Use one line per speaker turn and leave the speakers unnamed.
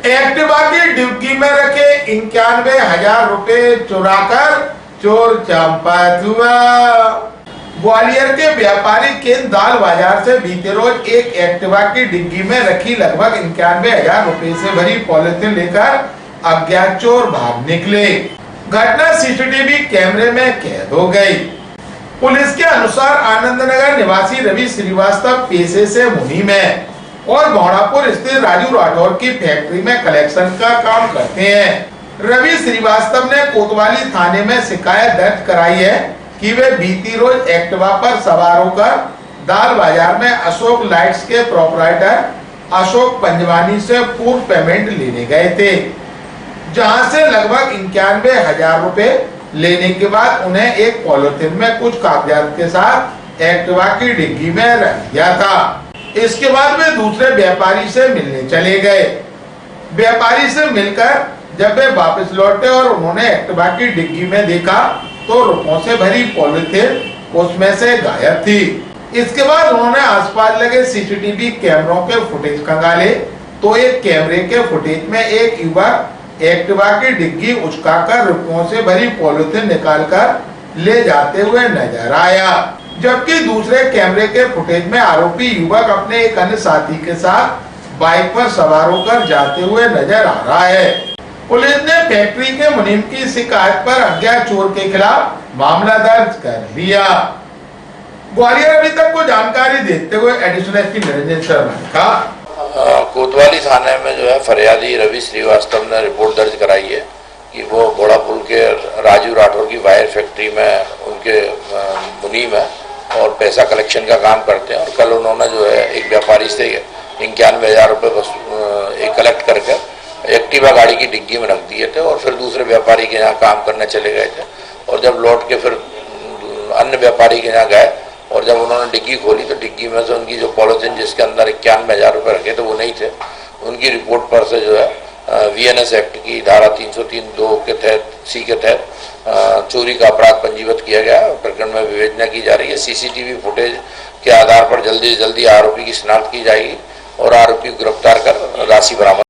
Activa की dicky में रखे 91,000 रुपए चुराकर चोर चंपत हुआ। ग्वालियर के व्यापारी केंद्र दाल बाजार से बीते रोज एक एक्टिवा की डिग्गी में रखी लगभग 91,000 रुपए से भरी पॉलिथीन लेकर अज्ञात चोर भाग निकले। घटना सीसीटीवी कैमरे में कैद हो गई। पुलिस के अनुसार आनंदनगर निवासी रवि श्रीवास्तव पेशे से मुनीम है और घोड़ापुर स्थित राजू राठौर की फैक्ट्री में कलेक्शन का काम करते हैं। रवि श्रीवास्तव ने कोतवाली थाने में शिकायत दर्ज कराई है कि वे बीती रोज एक्टिवा पर सवार होकर दाल बाजार में अशोक लाइट्स के प्रोपराइटर अशोक पंजवानी से पूर्व पेमेंट लेने गए थे, जहां से लगभग 91,000 रुपए लेने के बाद उन्हें एक पॉलिथीन में कुछ कागजात के साथ एक्टिवा की डिग्गी में रख दिया था। इसके बाद वे दूसरे व्यापारी से मिलने चले गए। व्यापारी से मिलकर जब वे वापस लौटे और उन्होंने एक्टिवा की डिग्गी में देखा तो रुपयों से भरी पॉलिथीन उसमें से गायब थी। इसके बाद उन्होंने आसपास लगे सीसीटीवी कैमरों के फुटेज खंगाले तो एक कैमरे के फुटेज में एक युवक एक्टिवा की डिग्गी उचकाकर रुपयों से भरी पॉलिथीन निकालकर ले जाते हुए नजर आया, जबकि दूसरे कैमरे के फुटेज में आरोपी युवक अपने एक अन्य साथी के साथ बाइक पर सवार होकर जाते हुए नजर आ रहा है। पुलिस ने फैक्ट्री के मुनीम की शिकायत पर अज्ञात चोर के खिलाफ मामला दर्ज कर लिया। ग्वालियर अभी तक को जानकारी देते हुए एडिशनल एसपी निरंजन शर्मा ने कहा,
कोतवाली थाने में जो है फरियादी रवि श्रीवास्तव ने रिपोर्ट दर्ज कराई है कि वो घोड़ापुर के राजू राठौर की वायर फैक्ट्री में उनके मुनीम है और पैसा कलेक्शन का काम करते हैं। और कल उन्होंने जो है एक व्यापारी से 91,000 रुपये कलेक्ट करके एक्टिवा गाड़ी की डिग्गी में रख दिए थे और फिर दूसरे व्यापारी के यहाँ काम करने चले गए थे। और जब लौट के फिर अन्य व्यापारी के यहाँ गए और जब उन्होंने डिग्गी खोली तो डिग्गी में से उनकी जो पॉलिथीन जिसके अंदर 91,000 रुपये रखे थे वो नहीं थे। उनकी रिपोर्ट पर से जो है VNS एक्ट की धारा 303(2) के तहत सी के तहत चोरी का अपराध पंजीबद्ध किया गया। प्रकरण में विवेचना की जा रही है। सीसीटीवी फुटेज के आधार पर जल्दी से जल्दी आरोपी की शिनाख्त की जाएगी और आरोपी को गिरफ्तार कर राशि बरामद